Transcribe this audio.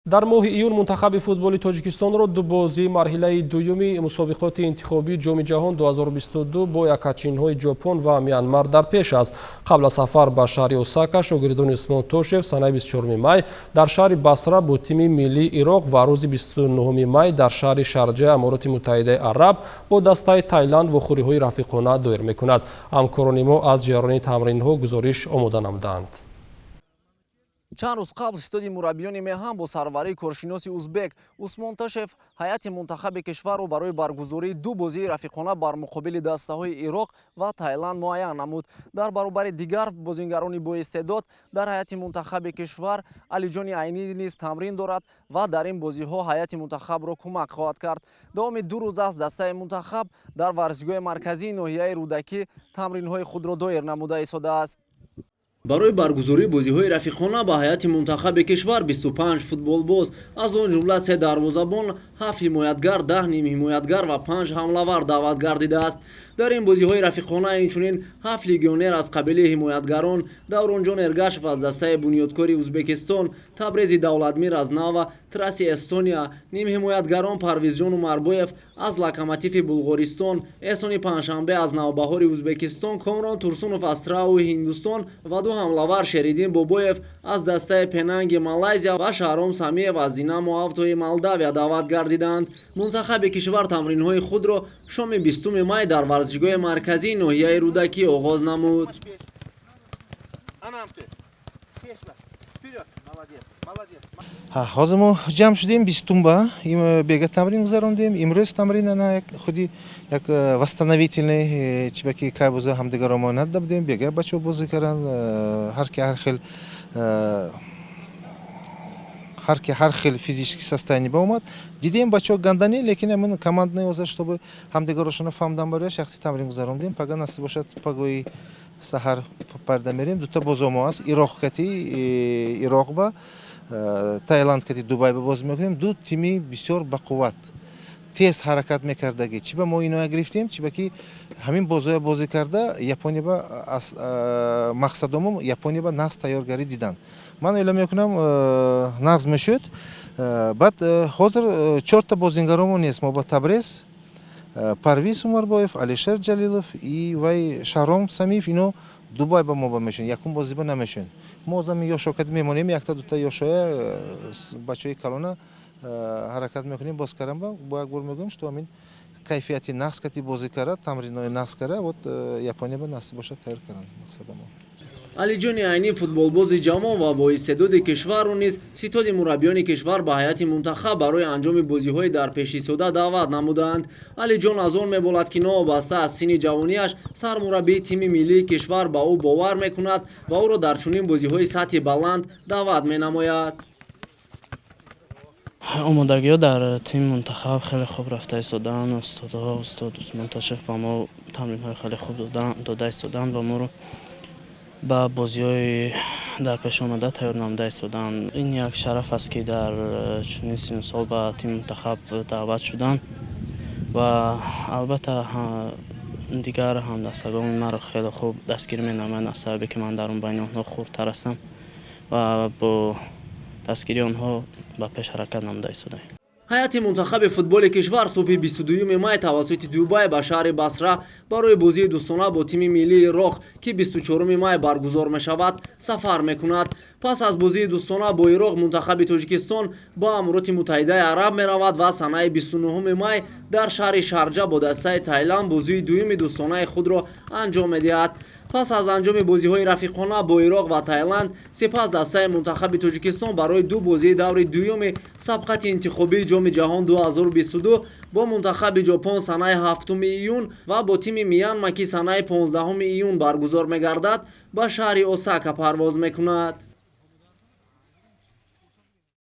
дар моҳи июн мунтахаби футболи Тоҷикистонро ду бозии марҳилаи дуюми мусобиқоти интихобии ҷоми ҷаҳон 2022 бо якачинҳои Ҷопон ва Мянмар дар пеш аст. Қабл аз сафар ба шаҳри Осака шогирдони Усмон Тошев санаи 24 май дар шаҳри Басра бо тими миллии Ироқ ва рӯзи 29 май дар шаҳри Шарҷа Амороти Муттаҳидаи Араб бо дастаи Таиланд вохӯриҳои рафиқона доир мекунад. ҳамкорони мо аз ҷараёни тамринҳо гузориш омода намуданд. Чанд рӯз қабл истоди мураббиёни меҳам бо сарварии коршиноси узбек Усмон Тошев ҳайати мунтахаби кишварро барои баргузории ду бозии рафиқона бар муқобили дастаҳои Ироқ ва Таиланд муайян намуд. Дар баробари дигар бозингарони боистеъдод дар ҳайати мунтахаби кишвар Алиҷони Айнӣ низ тамрин дорад ва дар ин бозиҳо ҳайати мунтахабро кӯмак хоҳад кард. Давоми ду рӯз аст дастаи мунтахаб дар варзишгоҳи марказии ноҳияи Рӯдакӣ тамринҳои худро доир намуда истодааст. Барои баргузории бозиҳои рафиқона ба ҳайати мунтахаби кишвар 25 футболбоз аз он ҷумла 3 дарвозабон, 7 ҳимоятгар, 10 нимҳимоятгар ва 5 ҳамлавар даъват гардидааст. Дар ин бозиҳои рафиқона инчунин 7 легионер аз қабили ҳимоятгарон Давронҷон Эргашев аз дастаи бунёдкори Ӯзбекистон, Табрези Давлатмир аз Нава, Траси Эстония, нимҳимоятгарон Парвизҷон Умарбоев аз Локомотиви Булғористон, Эҳсони Панҷшанбе аз Навбаҳори Ӯзбекистон, Комрон Турсунов аз Трауи Ҳиндустон ва ду ҳамлавар Шеридин Бобоев аз дастаи Пенанги Малайзия ва Шаҳром Самиев аз Динамо Автои Молдавия даъват гардиданд. Мунтахаби кишвар тамринҳои худро шоми 20 май дар варзишгоҳи марказии ноҳияи Рӯдакӣ оғоз намуд. ҳозир мо ҷамъ шудем 20 бега тамрин гузарондем. Имрӯз тамрин худи як восстановительный чибаки кай боза ҳамдигарро монат дабдем. Бега бачаҳо бозӣ карданд. ҳар хел физически состояние ба омад. Дидем бачаҳо гандани, лекин амин командный оза штоби ҳамдигарошона фаҳмдан бароя шахси тамрин гузарондем. Пага насиб бошад пагои саҳар парда мерем. Дута бозомо аст. Ироқ кати Ироқ ба Таиланд кати Дубай ба бозӣ мекунем. Ду тими бисёр бақувват тез ҳаракат мекардаги чи ба мо иноя гирифтем, чи ба ки ҳамин бозоя бозӣ карда Япония ба мақсадомо Япония ба нағз тайёргарӣ дидан. Ман эълон мекунам нағз мешуд. Баъд ҳозир 4 бозингаромон нест. Мо ба Табрез, Парвиз Умарбоев, Алишер Ҷалилов и вай Шаҳром Самиев ино Дубай ба мо ба мешун. Якум бозӣ ба намешун. Мо зами ёшокати мемонем, якта дута ёшоя бачаҳои калона ҳаракат мекунем. Боз карам бо як бор мегӯем, што амин кайфияти нағз кати бозӣ кара, тамринои нағз кара, вот Япония ба насиб бошад тайёр кардан мақсадомо. Алиҷони Айнӣ футболбози ҷавон ва боистеъдоди кишварро низ ситоди мураббиёни кишвар ба ҳайати мунтахаб барои анҷоми бозиҳои дар пешистода даъват намуданд. Алиҷон аз он меболад ки новобаста аз синни ҷавонияш сармураббии тими миллии кишвар ба ӯ бовар мекунад ва ӯро дар чунин бозиҳои сатҳи баланд даъват менамояд. омодагиҳо дар тими мунтахаб хеле хуб рафта истодаанд. устодҳо устод Усмон Тошев ба мо тамринҳои хеле хуб дода истоданд ва моро ба бозиҳои дар пеш омада тайёр намуда истоданд. Ин як шараф аст ки дар чунин синну сол ба тими мунтахаб даъват шуданд ва албатта дигар ҳамдастагони маро хеле хуб дастгирӣ менамоянд аз сабаби ки ман дар он байни онҳо хурдтар ҳастам ва бо дастгирии онҳо ба пеш ҳаракат намуда истодаем. ҳайати мунтахаби футболи кишвар субҳи 22 май тавассути Дубай ба шаҳри Басра барои бозии дӯстона бо тими миллии Ироқ ки 24 май баргузор мешавад сафар мекунад. Пас аз бозии дӯстона бо Ироқ мунтахаби Тоҷикистон ба Амороти Муттаҳидаи Араб меравад ва санаи 29 май дар шаҳри Шарҷа бо дастаи Таиланд бозии дуюми дӯстонаи худро анҷом медиҳад. Пас аз анҷоми бозиҳои рафиқона бо Ироқ ва Таиланд, сипас дастаи мунтахаби Тоҷикистон барои ду бозии даври дуюми сабқати интихобии ҷоми ҷаҳон 2022 бо мунтахаби Ҷопон санаи 7 июн ва бо тими Мянма ки санаи 15 июн баргузор мегардад ба шаҳри Осака парвоз мекунад.